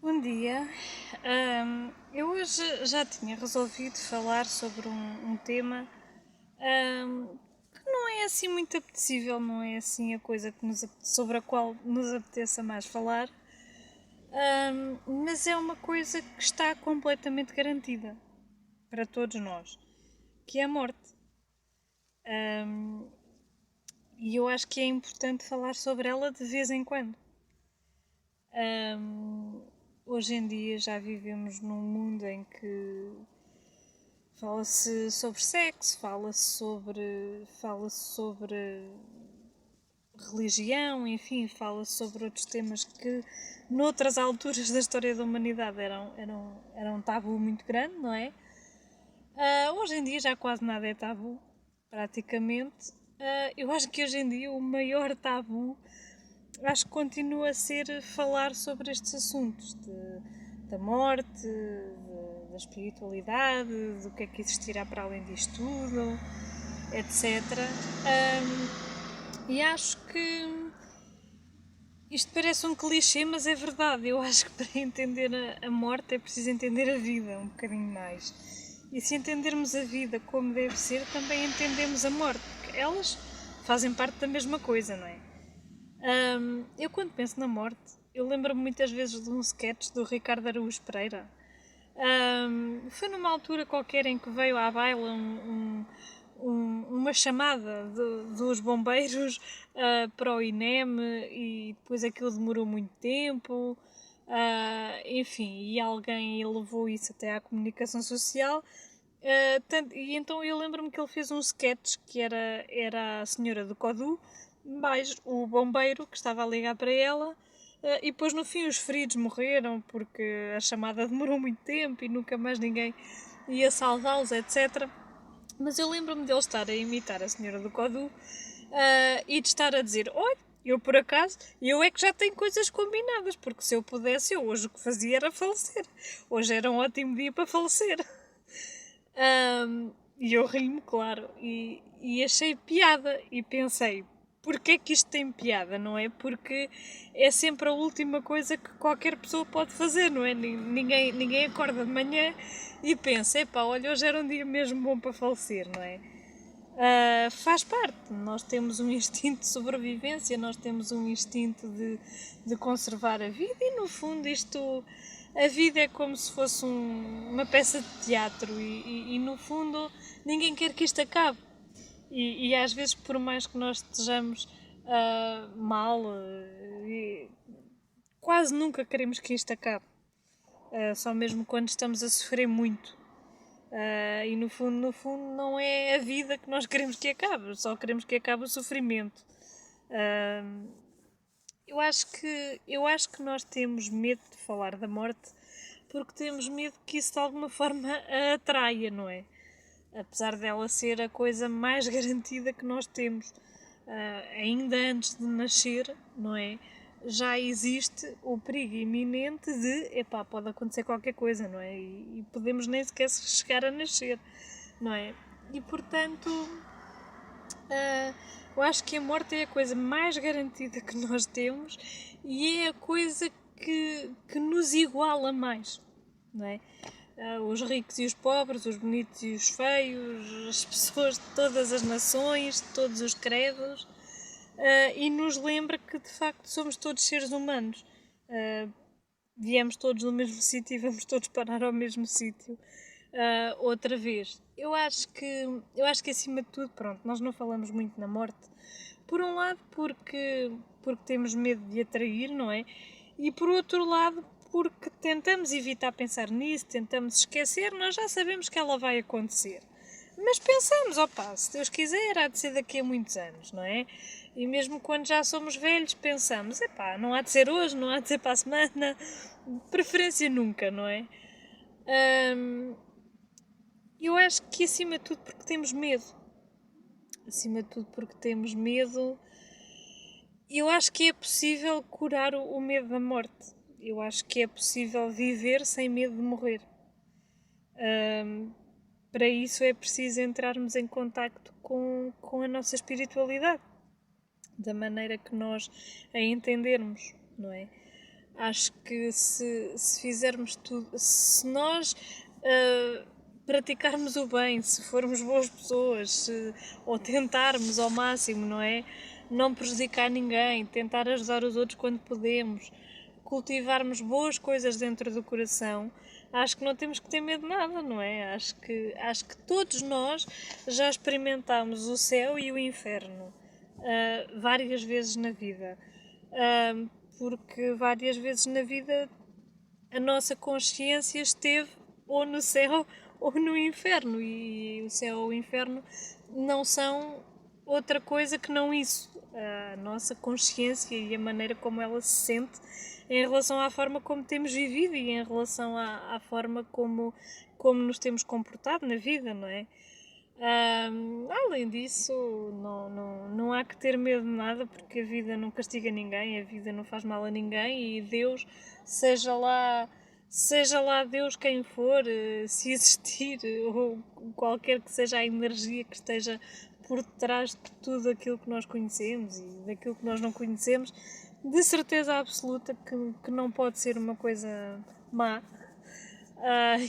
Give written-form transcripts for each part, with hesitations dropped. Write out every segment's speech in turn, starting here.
Bom dia. Eu hoje já tinha resolvido falar sobre um tema que não é assim muito apetecível, não é assim a coisa sobre a qual nos apeteça mais falar, mas é uma coisa que está completamente garantida para todos nós, que é a morte. E eu acho que é importante falar sobre ela de vez em quando. Hoje em dia já vivemos num mundo em que fala-se sobre sexo, fala-se sobre religião, enfim, fala-se sobre outros temas que noutras alturas da história da humanidade eram um tabu muito grande, não é? Hoje em dia já quase nada é tabu, praticamente. Eu acho que hoje em dia o maior tabu acho que continua a ser falar sobre estes assuntos da morte, da espiritualidade, do que é que existirá para além disto tudo, etc. E acho que isto parece um clichê, mas é verdade. Eu acho que para entender a morte é preciso entender a vida um bocadinho mais. E se entendermos a vida como deve ser, também entendemos a morte, porque elas fazem parte da mesma coisa, não é? Eu quando penso na morte, eu lembro-me muitas vezes de um sketch do Ricardo Araújo Pereira. Foi numa altura qualquer em que veio à baila uma chamada dos bombeiros para o INEM e depois aquilo demorou muito tempo. Enfim, e alguém levou isso até à comunicação social. E então eu lembro-me que ele fez um sketch que era a senhora do Codu, mais o bombeiro que estava a ligar para ela, e depois no fim os feridos morreram porque a chamada demorou muito tempo e nunca mais ninguém ia salvá-los, etc. Mas eu lembro-me dele estar a imitar a senhora do Codu e de estar a dizer: olha, eu por acaso, eu é que já tenho coisas combinadas, porque se eu pudesse, eu hoje o que fazia era falecer. Hoje era um ótimo dia para falecer. E eu ri-me, claro, e achei piada e pensei, porquê que isto tem piada, não é? Porque é sempre a última coisa que qualquer pessoa pode fazer, não é? Ninguém acorda de manhã e pensa, epá, olha, hoje era um dia mesmo bom para falecer, não é? Faz parte, nós temos um instinto de sobrevivência, nós temos um instinto de conservar a vida e no fundo a vida é como se fosse uma peça de teatro e no fundo ninguém quer que isto acabe e às vezes por mais que nós estejamos mal, quase nunca queremos que isto acabe, só mesmo quando estamos a sofrer muito. E no fundo, não é a vida que nós queremos que acabe, só queremos que acabe o sofrimento. Uh, eu acho que nós temos medo de falar da morte porque temos medo que isso de alguma forma a atraia, não é? Apesar dela ser a coisa mais garantida que nós temos. Ainda antes de nascer, não é? Já existe o perigo iminente de, epá, pode acontecer qualquer coisa, não é? E podemos nem sequer chegar a nascer, não é? E portanto, eu acho que a morte é a coisa mais garantida que nós temos e é a coisa que nos iguala mais, não é? Os ricos e os pobres, os bonitos e os feios, as pessoas de todas as nações, de todos os credos, e nos lembra que de facto somos todos seres humanos. Viemos todos do mesmo sítio e vamos todos parar ao mesmo sítio outra vez. Eu acho que acima de tudo, pronto, nós não falamos muito na morte. Por um lado porque temos medo de atrair, não é? E por outro lado porque tentamos evitar pensar nisso, tentamos esquecer, nós já sabemos que ela vai acontecer. Mas pensamos, opá, se Deus quiser, há de ser daqui a muitos anos, não é? E mesmo quando já somos velhos, pensamos, epá, não há de ser hoje, não há de ser para a semana, de preferência nunca, não é? Eu acho que acima de tudo porque temos medo. Acima de tudo porque temos medo. Eu acho que é possível curar o medo da morte. Eu acho que é possível viver sem medo de morrer. Para isso é preciso entrarmos em contacto com a nossa espiritualidade, da maneira que nós a entendermos, não é? Acho que se fizermos tudo, se nós praticarmos o bem, se formos boas pessoas, ou tentarmos ao máximo, não é? Não prejudicar ninguém, tentar ajudar os outros quando podemos, cultivarmos boas coisas dentro do coração, acho que não temos que ter medo de nada, não é? Acho que todos nós já experimentámos o céu e o inferno várias vezes na vida. Porque várias vezes na vida a nossa consciência esteve ou no céu ou no inferno, e o céu ou o inferno não são outra coisa que não isso. A nossa consciência e a maneira como ela se sente em relação à forma como temos vivido e em relação à forma como nos temos comportado na vida, não é? Além disso, não há que ter medo de nada, porque a vida não castiga ninguém, a vida não faz mal a ninguém, e Deus, seja lá Deus quem for, se existir, ou qualquer que seja a energia que esteja por detrás de tudo aquilo que nós conhecemos e daquilo que nós não conhecemos, de certeza absoluta que não pode ser uma coisa má.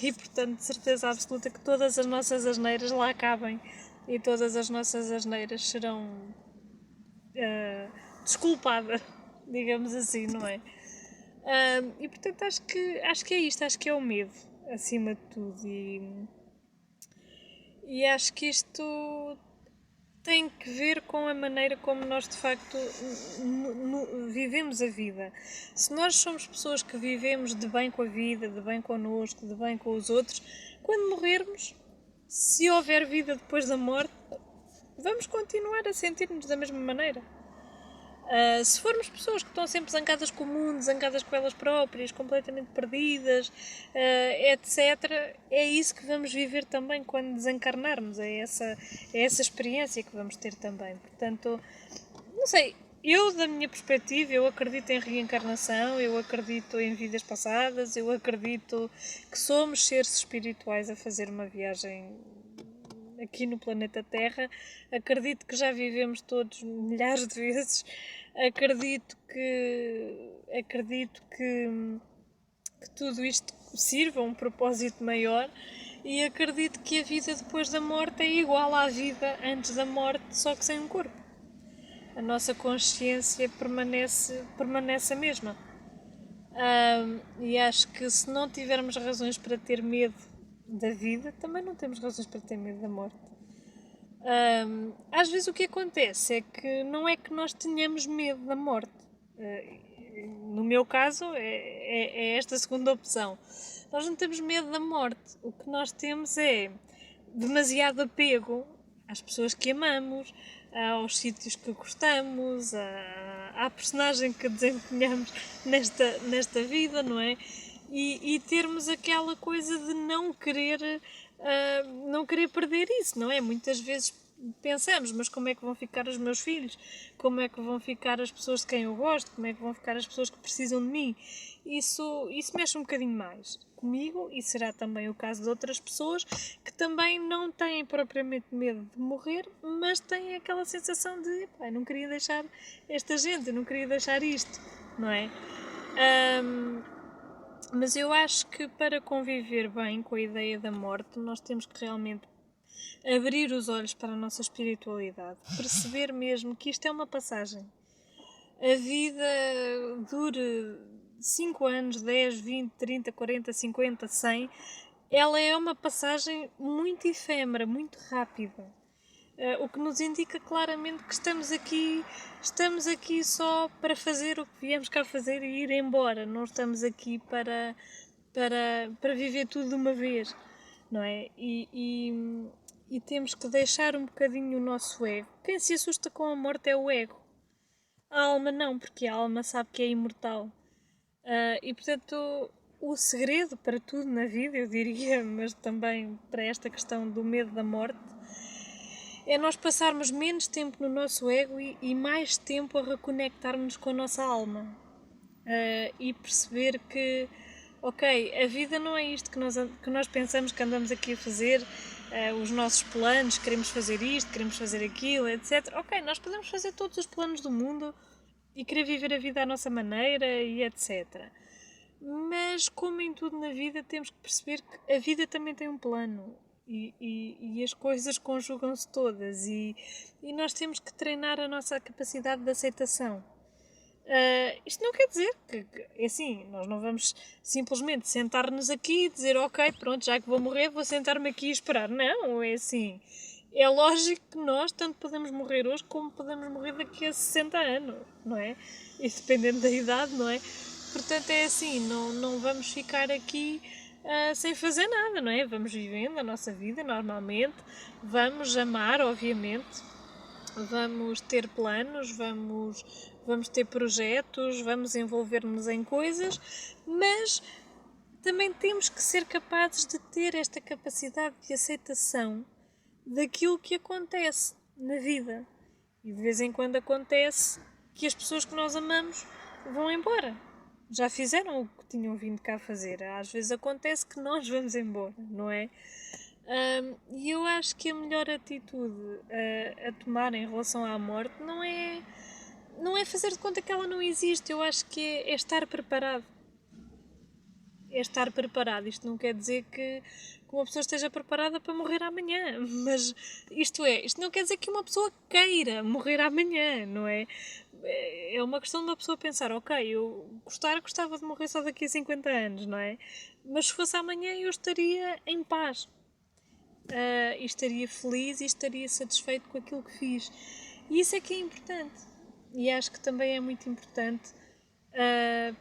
E portanto, de certeza absoluta que todas as nossas asneiras lá acabem e todas as nossas asneiras serão desculpadas, digamos assim, não é? E portanto, acho que é isto, acho que é o medo, acima de tudo, e acho que isto tem que ver com a maneira como nós de facto vivemos a vida. Se nós somos pessoas que vivemos de bem com a vida, de bem connosco, de bem com os outros, quando morrermos, se houver vida depois da morte, vamos continuar a sentir-nos da mesma maneira. Se formos pessoas que estão sempre zangadas com o mundo, zangadas com elas próprias, completamente perdidas, etc., é isso que vamos viver também quando desencarnarmos, é essa experiência que vamos ter também. Portanto, não sei, eu, da minha perspectiva, eu acredito em reencarnação, eu acredito em vidas passadas, eu acredito que somos seres espirituais a fazer uma viagem aqui no planeta Terra. Acredito que já vivemos todos milhares de vezes. Acredito que tudo isto sirva a um propósito maior, e acredito que a vida depois da morte é igual à vida antes da morte, só que sem um corpo. A nossa consciência permanece a mesma. E acho que se não tivermos razões para ter medo da vida, também não temos razões para ter medo da morte. Às vezes o que acontece é que não é que nós tenhamos medo da morte. No meu caso é esta segunda opção. Nós não temos medo da morte. O que nós temos é demasiado apego às pessoas que amamos, aos sítios que gostamos, à personagem que desempenhamos nesta vida, não é? E termos aquela coisa de não querer perder isso, não é? Muitas vezes pensamos, mas como é que vão ficar os meus filhos? Como é que vão ficar as pessoas de quem eu gosto? Como é que vão ficar as pessoas que precisam de mim? Isso mexe um bocadinho mais comigo, e será também o caso de outras pessoas que também não têm propriamente medo de morrer, mas têm aquela sensação de não queria deixar esta gente, não queria deixar isto, não é? Mas eu acho que para conviver bem com a ideia da morte, nós temos que realmente abrir os olhos para a nossa espiritualidade, perceber mesmo que isto é uma passagem. A vida dure 5 anos, 10, 20, 30, 40, 50, 100, ela é uma passagem muito efêmera, muito rápida. O que nos indica claramente que estamos aqui só para fazer o que viemos cá fazer e ir embora. Não estamos aqui para viver tudo de uma vez, não é? E temos que deixar um bocadinho o nosso ego. Quem se assusta com a morte é o ego. A alma não, porque a alma sabe que é imortal. E portanto, o segredo para tudo na vida, eu diria, mas também para esta questão do medo da morte, é nós passarmos menos tempo no nosso ego e mais tempo a reconectarmos com a nossa alma. E perceber que, ok, a vida não é isto que nós pensamos que andamos aqui a fazer, os nossos planos, queremos fazer isto, queremos fazer aquilo, etc. Ok, nós podemos fazer todos os planos do mundo e querer viver a vida à nossa maneira e etc. Mas, como em tudo na vida, temos que perceber que a vida também tem um plano e as coisas conjugam-se todas e nós temos que treinar a nossa capacidade de aceitação. Isto não quer dizer é assim, nós não vamos simplesmente sentar-nos aqui e dizer ok, pronto, já que vou morrer, vou sentar-me aqui e esperar. Não, é assim. É lógico que nós tanto podemos morrer hoje como podemos morrer daqui a 60 anos, não é? E dependendo da idade, não é? Portanto, é assim, não vamos ficar aqui sem fazer nada, não é? Vamos vivendo a nossa vida normalmente, vamos amar, obviamente, vamos ter planos, vamos ter projetos, vamos envolver-nos em coisas, mas também temos que ser capazes de ter esta capacidade de aceitação daquilo que acontece na vida. E de vez em quando acontece que as pessoas que nós amamos vão embora. Já fizeram o que tinham vindo cá fazer. Às vezes acontece que nós vamos embora, não é? E eu acho que a melhor atitude a tomar em relação à morte não é fazer de conta que ela não existe. Eu acho que é estar preparado. É estar preparado. Isto não quer dizer que uma pessoa esteja preparada para morrer amanhã, mas isto não quer dizer que uma pessoa queira morrer amanhã, não é? É uma questão de uma pessoa pensar, ok, eu gostava de morrer só daqui a 50 anos, não é? Mas se fosse amanhã eu estaria em paz. E estaria feliz e estaria satisfeito com aquilo que fiz. E isso é que é importante. E acho que também é muito importante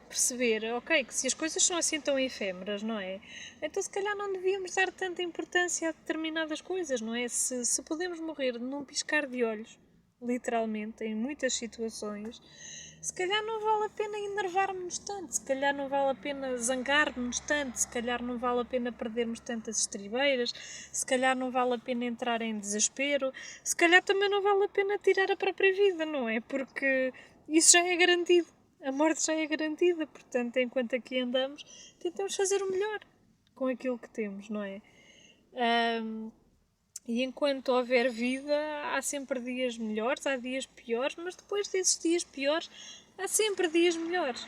perceber, ok, que se as coisas são assim tão efêmeras, não é? Então se calhar não devíamos dar tanta importância a determinadas coisas, não é? Se podemos morrer num piscar de olhos, literalmente, em muitas situações, se calhar não vale a pena enervar-nos tanto, se calhar não vale a pena zangar-nos tanto, se calhar não vale a pena perdermos tantas estribeiras, se calhar não vale a pena entrar em desespero, se calhar também não vale a pena tirar a própria vida, não é? Porque isso já é garantido, a morte já é garantida, portanto, enquanto aqui andamos, tentamos fazer o melhor com aquilo que temos, não é? E enquanto houver vida, há sempre dias melhores, há dias piores, mas depois desses dias piores, há sempre dias melhores.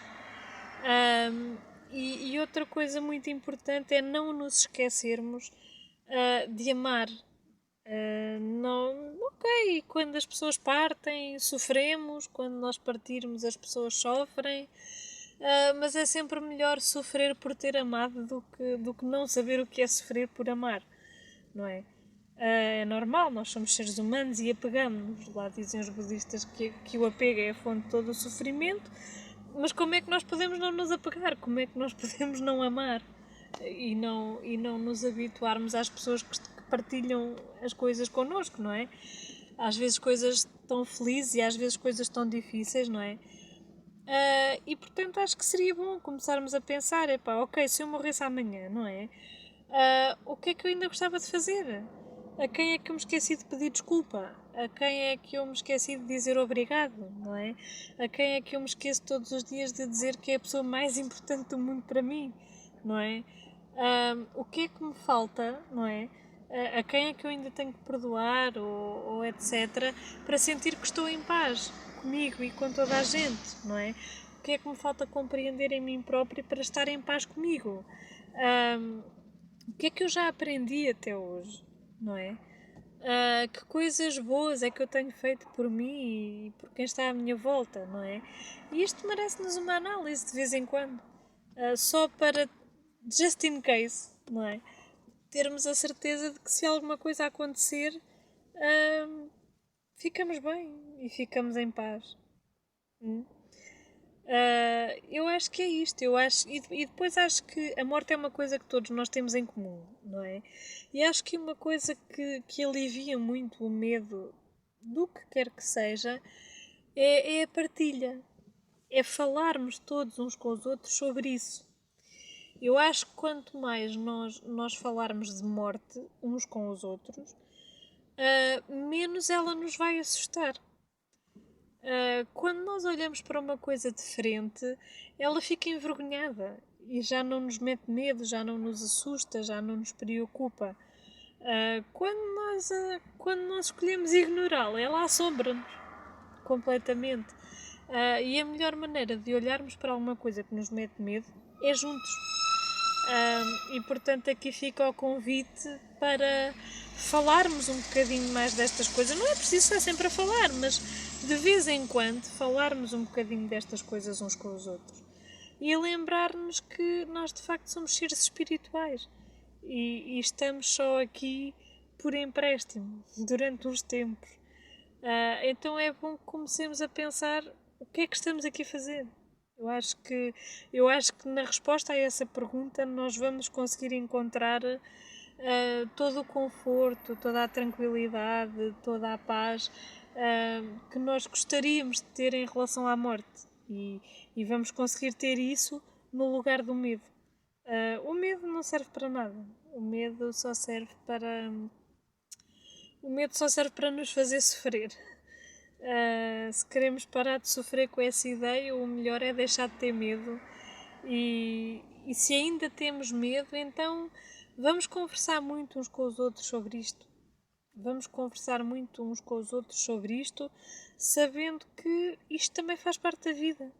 E outra coisa muito importante é não nos esquecermos de amar. Ok, quando as pessoas partem, sofremos, quando nós partirmos, as pessoas sofrem, mas é sempre melhor sofrer por ter amado do que não saber o que é sofrer por amar, não é? É normal, nós somos seres humanos e apegamos-nos. Lá dizem os budistas que o apego é a fonte de todo o sofrimento, mas como é que nós podemos não nos apegar? Como é que nós podemos não amar? E não nos habituarmos às pessoas que partilham as coisas connosco, não é? Às vezes coisas tão felizes e às vezes coisas tão difíceis, não é? E portanto acho que seria bom começarmos a pensar, ok, se eu morresse amanhã, não é? O que é que eu ainda gostava de fazer? A quem é que eu me esqueci de pedir desculpa? A quem é que eu me esqueci de dizer obrigado, não é? A quem é que eu me esqueço todos os dias de dizer que é a pessoa mais importante do mundo para mim, não é? O que é que me falta, não é? A quem é que eu ainda tenho que perdoar ou etc. para sentir que estou em paz comigo e com toda a gente, não é? O que é que me falta compreender em mim própria para estar em paz comigo? O que é que eu já aprendi até hoje, não é? Que coisas boas é que eu tenho feito por mim e por quem está à minha volta, não é? E isto merece-nos uma análise de vez em quando, só para, just in case, não é? Termos a certeza de que se alguma coisa acontecer, ficamos bem e ficamos em paz. Eu acho que é isto, e depois acho que a morte é uma coisa que todos nós temos em comum, não é? E acho que uma coisa que alivia muito o medo do que quer que seja é a partilha, é falarmos todos uns com os outros sobre isso. Eu acho que quanto mais nós falarmos de morte uns com os outros, menos ela nos vai assustar. Quando nós olhamos para uma coisa de frente, ela fica envergonhada e já não nos mete medo, já não nos assusta, já não nos preocupa. Quando nós escolhemos ignorá-la, ela assombra-nos completamente. E a melhor maneira de olharmos para alguma coisa que nos mete medo é juntos. E portanto aqui fica o convite para falarmos um bocadinho mais destas coisas. Não é preciso estar sempre a falar, mas de vez em quando falarmos um bocadinho destas coisas uns com os outros. E lembrar-nos que nós de facto somos seres espirituais e estamos só aqui por empréstimo durante uns tempos. Então é bom que comecemos a pensar o que é que estamos aqui a fazer. Eu acho que na resposta a essa pergunta nós vamos conseguir encontrar todo o conforto, toda a tranquilidade, toda a paz que nós gostaríamos de ter em relação à morte. E vamos conseguir ter isso no lugar do medo. O medo não serve para nada. O medo só serve para nos fazer sofrer. Se queremos parar de sofrer com essa ideia, o melhor é deixar de ter medo. E se ainda temos medo, então vamos conversar muito uns com os outros sobre isto. Vamos conversar muito uns com os outros sobre isto, sabendo que isto também faz parte da vida.